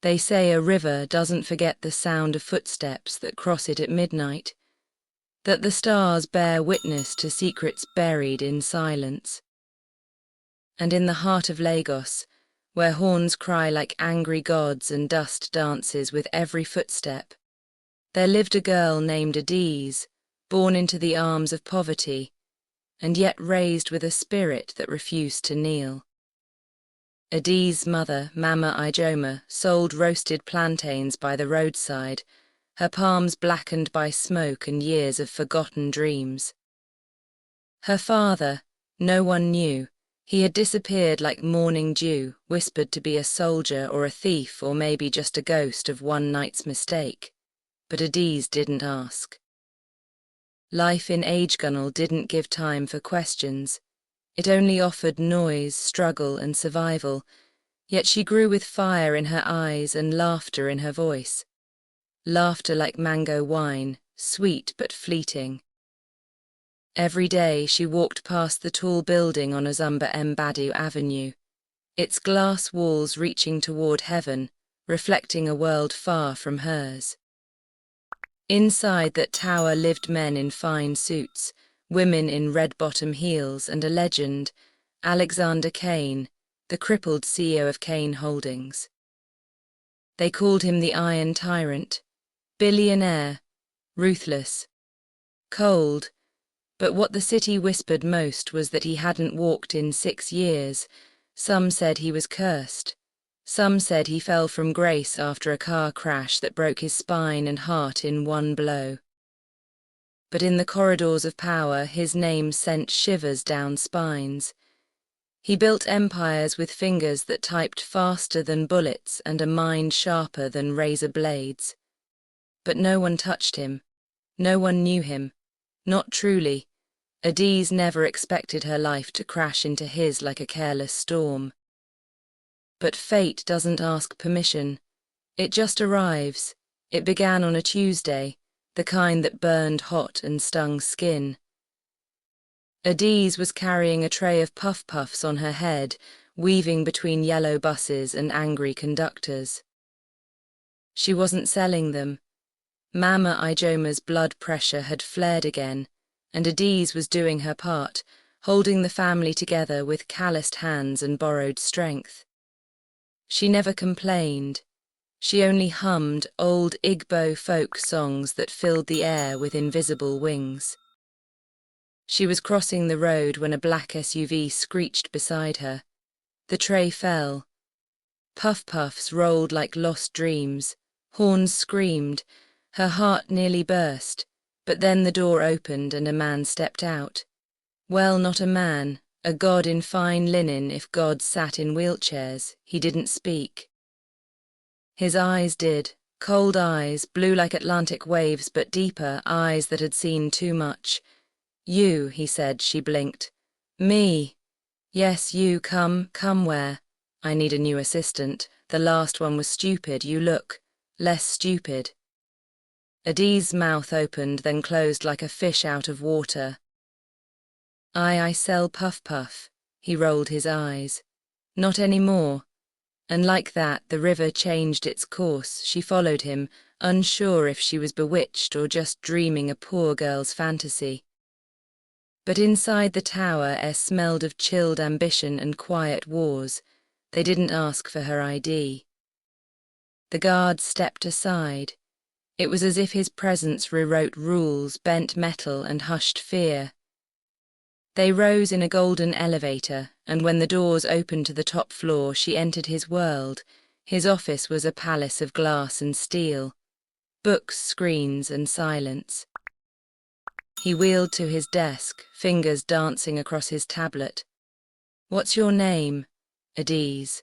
They say a river doesn't forget the sound of footsteps that cross it at midnight, that the stars bear witness to secrets buried in silence. And in the heart of Lagos, where horns cry like angry gods and dust dances with every footstep, there lived a girl named Adaeze, born into the arms of poverty, and yet raised with a spirit that refused to kneel. Adaeze's mother, Mama Ijoma, sold roasted plantains by the roadside, her palms blackened by smoke and years of forgotten dreams. Her father, no one knew. He had disappeared like morning dew, whispered to be a soldier or a thief or maybe just a ghost of one night's mistake. But Adaeze didn't ask. Life in Age Gunnel didn't give time for questions. It only offered noise, struggle, and survival, yet she grew with fire in her eyes and laughter in her voice. Laughter like mango wine, sweet but fleeting. Every day she walked past the tall building on Ozumba Mbadu Avenue, its glass walls reaching toward heaven, reflecting a world far from hers. Inside that tower lived men in fine suits, women in red-bottom heels, and a legend, Alexander Kane, the crippled CEO of Kane Holdings. They called him the Iron Tyrant, Billionaire, ruthless, cold, but what the city whispered most was that he hadn't walked in 6 years. Some said he was cursed. Some said he fell from grace after a car crash that broke his spine and heart in one blow. But in the corridors of power, his name sent shivers down spines. He built empires with fingers that typed faster than bullets and a mind sharper than razor blades. But no one touched him. No one knew him. Not truly. Adaeze never expected her life to crash into his like a careless storm. But fate doesn't ask permission. It just arrives. It began on a Tuesday, the kind that burned hot and stung skin. Adaeze was carrying a tray of puff-puffs on her head, weaving between yellow buses and angry conductors. She wasn't selling them. Mama Ijoma's blood pressure had flared again, and Adaeze was doing her part, holding the family together with calloused hands and borrowed strength. She never complained. She only hummed old Igbo folk songs that filled the air with invisible wings. She was crossing the road when a black SUV screeched beside her. The tray fell. Puff-puffs rolled like lost dreams. Horns screamed. Her heart nearly burst. But then the door opened and a man stepped out. Well, not a man. A god in fine linen if gods sat in wheelchairs. He didn't speak. His eyes did. Cold eyes, blue like Atlantic waves but deeper, eyes that had seen too much. You, he said, she blinked. Me. Yes, you, come where? I need a new assistant. The last one was stupid, you look. Less stupid. Adaeze's mouth opened, then closed like a fish out of water. I sell puff-puff. He rolled his eyes. Not any more. And like that, the river changed its course. She followed him, unsure if she was bewitched or just dreaming a poor girl's fantasy. But inside the tower, air smelled of chilled ambition and quiet wars. They didn't ask for her ID. The guard stepped aside. It was as if his presence rewrote rules, bent metal, and hushed fear. They rose in a golden elevator, and when the doors opened to the top floor, she entered his world. His office was a palace of glass and steel. Books, screens, and silence. He wheeled to his desk, fingers dancing across his tablet. What's your name? Adaeze.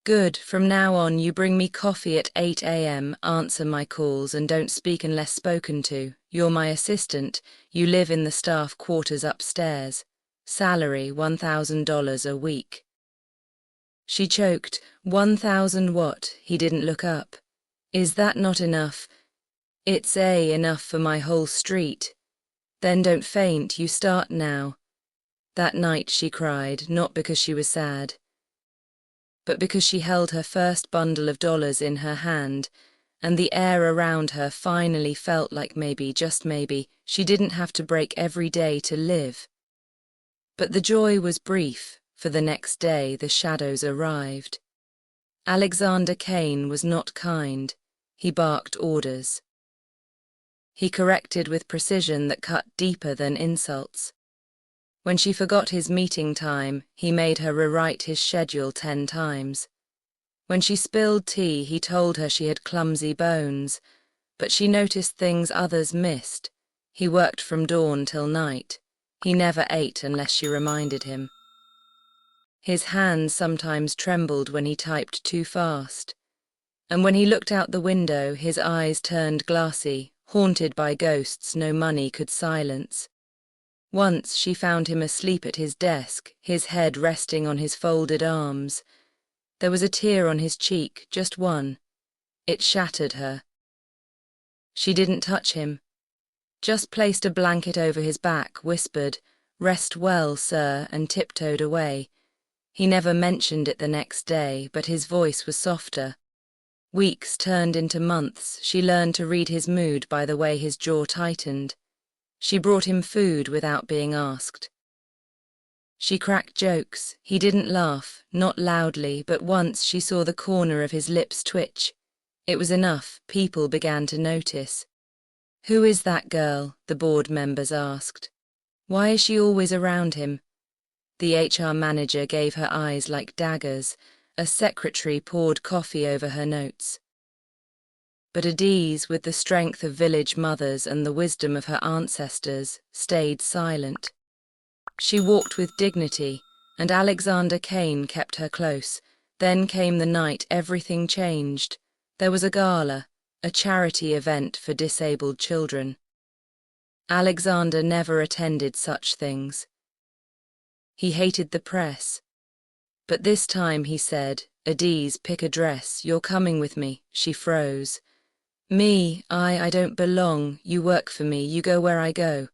Good, from now on you bring me coffee at 8 a.m, answer my calls and don't speak unless spoken to. You're my assistant, you live in the staff quarters upstairs. Salary $1,000 a week. She choked. 1,000 what? He didn't look up. Is that not enough? It's enough for my whole street. Then don't faint, you start now. That night she cried, not because she was sad. but because she held her first bundle of dollars in her hand, and the air around her finally felt like maybe, just maybe, she didn't have to break every day to live. But the joy was brief, for the next day the shadows arrived. Alexander Kane was not kind. He barked orders. He corrected with precision that cut deeper than insults. When she forgot his meeting time, he made her rewrite his schedule 10 times. When she spilled tea, he told her she had clumsy bones, but she noticed things others missed. He worked from dawn till night. He never ate unless she reminded him. His hands sometimes trembled when he typed too fast, and when he looked out the window, his eyes turned glassy, haunted by ghosts no money could silence. Once she found him asleep at his desk, his head resting on his folded arms. There was a tear on his cheek, just one. It shattered her. She didn't touch him, just placed a blanket over his back, whispered, "Rest well, sir," and tiptoed away. He never mentioned it the next day, but his voice was softer. Weeks turned into months. She learned to read his mood by the way his jaw tightened. She brought him food without being asked. She cracked jokes. He didn't laugh, not loudly, but once she saw the corner of his lips twitch. It was enough. People began to notice. "Who is that girl?" the board members asked. "Why is she always around him?" The HR manager gave her eyes like daggers. A secretary poured coffee over her notes. But Adaeze, with the strength of village mothers and the wisdom of her ancestors, stayed silent. She walked with dignity, and Alexander Kane kept her close. Then came the night everything changed. There was a gala, a charity event for disabled children. Alexander never attended such things. He hated the press. But this time he said, "Adaeze, pick a dress, you're coming with me." She froze. "Me, I don't belong. You work for me, you go where I go."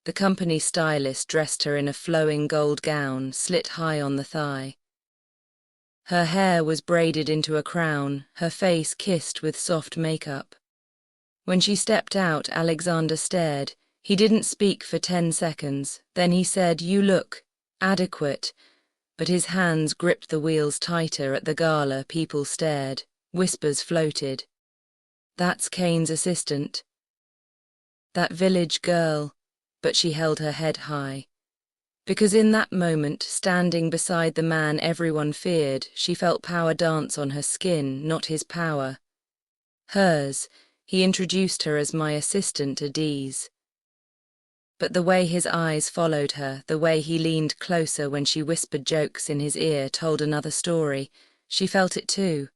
The company stylist dressed her in a flowing gold gown, slit high on the thigh. Her hair was braided into a crown, her face kissed with soft makeup. When she stepped out, Alexander stared. He didn't speak for 10 seconds. Then he said, "You look adequate." But his hands gripped the wheels tighter. At the gala, people stared. Whispers floated. "That's Kane's assistant." That village girl. But she held her head high. Because in that moment, standing beside the man everyone feared, she felt power dance on her skin, not his power. Hers. He introduced her as "my assistant, Adaeze." But the way his eyes followed her, the way he leaned closer when she whispered jokes in his ear, told another story. She felt it too.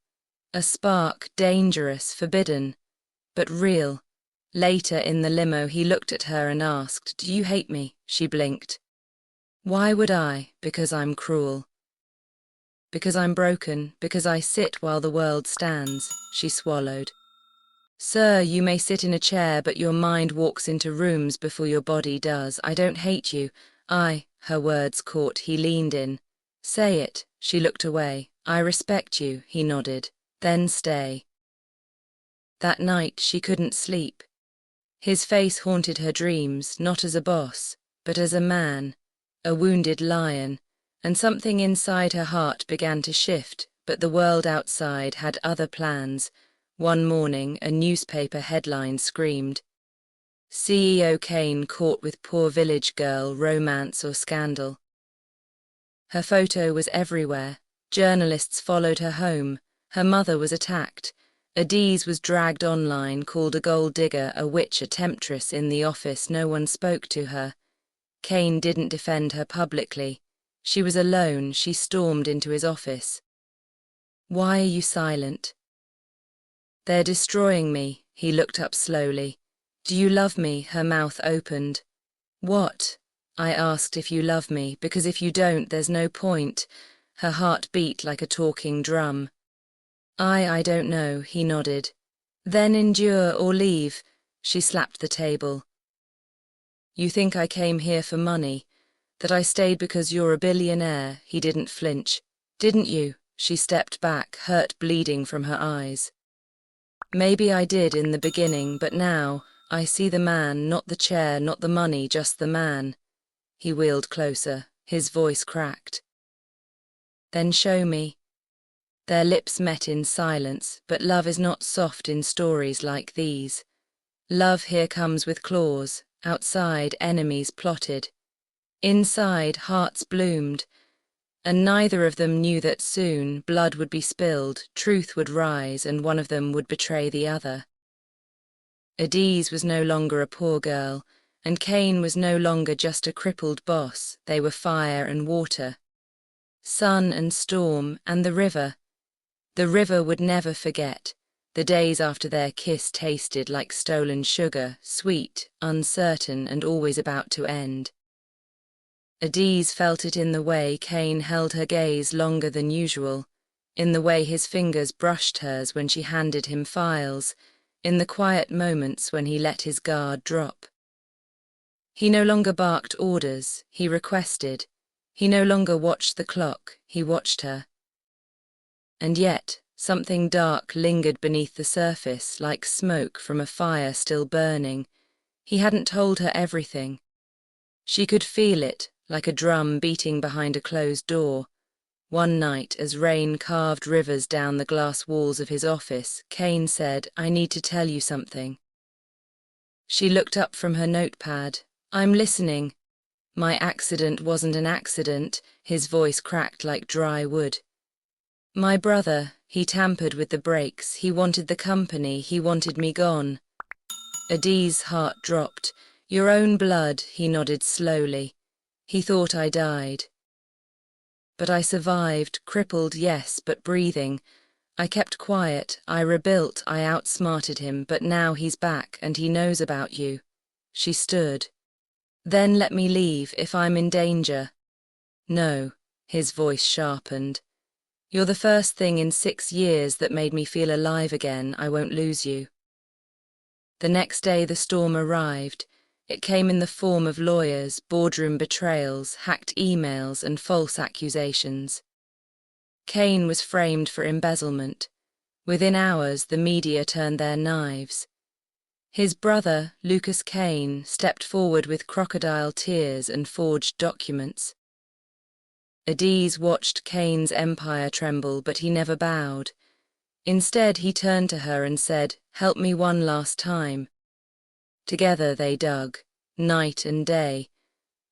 A spark, dangerous, forbidden, but real. Later in the limo, he looked at her and asked, "Do you hate me?" She blinked. "Why would I? Because I'm cruel. Because I'm broken, because I sit while the world stands." She swallowed. "Sir, you may sit in a chair, but your mind walks into rooms before your body does. I don't hate you. Her words caught. He leaned in. "Say it." She looked away. "I respect you." He nodded. "Then stay." That night she couldn't sleep. His face haunted her dreams, not as a boss, but as a man, a wounded lion, and something inside her heart began to shift, but the world outside had other plans. One morning, a newspaper headline screamed, "CEO Kane caught with poor village girl, romance or scandal." Her photo was everywhere. Journalists followed her home. Her mother was attacked. Adaeze was dragged online, called a gold digger, a witch, a temptress. In the office, no one spoke to her. Kane didn't defend her publicly. She was alone. She stormed into his office. "Why are you silent?" "They're destroying me." He looked up slowly. "Do you love me?" Her mouth opened. "What?" "I asked if you love me, because if you don't, there's no point." Her heart beat like a talking drum. I don't know." He nodded. "Then endure or leave." She slapped the table. "You think I came here for money? That I stayed because you're a billionaire?" He didn't flinch. "Didn't you?" She stepped back, hurt bleeding from her eyes. Maybe I did in the beginning, but now I see the man, not the chair, not the money, just the man. He wheeled closer, his voice cracked. Then show me. Their lips met in silence, but love is not soft in stories like these. Love here comes with claws. Outside, enemies plotted. Inside, hearts bloomed. And neither of them knew that soon blood would be spilled, truth would rise, and one of them would betray the other. Adaeze was no longer a poor girl, and Kane was no longer just a crippled boss. They were fire and water, sun and storm, and the river. The river would never forget. The days after their kiss tasted like stolen sugar, sweet, uncertain, and always about to end. Adaeze felt it in the way Kane held her gaze longer than usual, in the way his fingers brushed hers when she handed him files, in the quiet moments when he let his guard drop. He no longer barked orders, he requested. He no longer watched the clock, he watched her. And yet, something dark lingered beneath the surface, like smoke from a fire still burning. He hadn't told her everything. She could feel it, like a drum beating behind a closed door. One night, as rain carved rivers down the glass walls of his office, Kane said, "I need to tell you something." She looked up from her notepad. "I'm listening." "My accident wasn't an accident," his voice cracked like dry wood. "My brother, he tampered with the brakes, he wanted the company, he wanted me gone." Adaeze's heart dropped. "Your own blood," he nodded slowly. "He thought I died. But I survived, crippled, yes, but breathing. I kept quiet, I rebuilt, I outsmarted him, but now he's back and he knows about you." She stood. "Then let me leave, if I'm in danger." "No," his voice sharpened. "You're the first thing in 6 years that made me feel alive again. I won't lose you." The next day the storm arrived. It came in the form of lawyers, boardroom betrayals, hacked emails, and false accusations. Kane was framed for embezzlement. Within hours, the media turned their knives. His brother, Lucas Kane, stepped forward with crocodile tears and forged documents. Adaeze watched Kane's empire tremble, but he never bowed. Instead, he turned to her and said, "Help me one last time." Together they dug, night and day.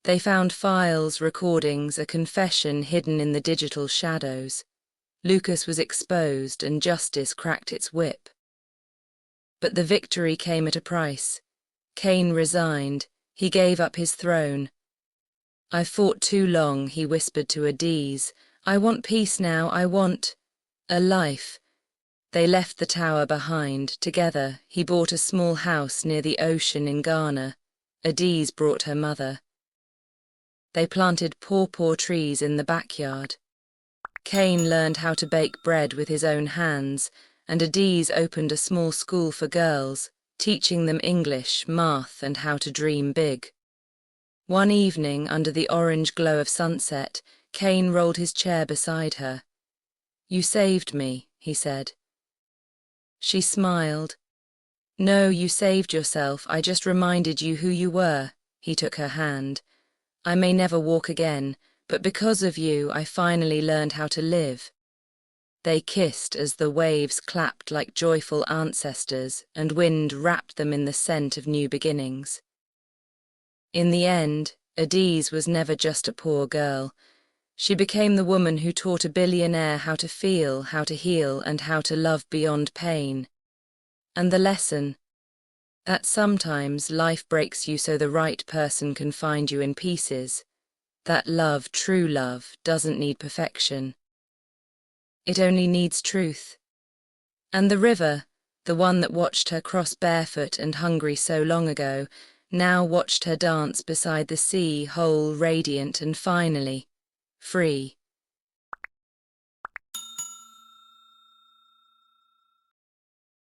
They found files, recordings, a confession hidden in the digital shadows. Lucas was exposed and justice cracked its whip. But the victory came at a price. Kane resigned. He gave up his throne. "I've fought too long," he whispered to Adaeze. "I want peace now. I want a life." They left the tower behind. Together, he bought a small house near the ocean in Ghana. Adaeze brought her mother. They planted pawpaw trees in the backyard. Kane learned how to bake bread with his own hands, and Adaeze opened a small school for girls, teaching them English, math, and how to dream big. One evening, under the orange glow of sunset, Kane rolled his chair beside her. "You saved me," he said. She smiled. "No, you saved yourself. I just reminded you who you were." He took her hand. "I may never walk again, but because of you, I finally learned how to live." They kissed as the waves clapped like joyful ancestors, and wind wrapped them in the scent of new beginnings. In the end, Adaeze was never just a poor girl. She became the woman who taught a billionaire how to feel, how to heal, and how to love beyond pain. And the lesson: that sometimes life breaks you so the right person can find you in pieces. That love, true love, doesn't need perfection. It only needs truth. And the river, the one that watched her cross barefoot and hungry so long ago, now watched her dance beside the sea, whole, radiant, and finally free.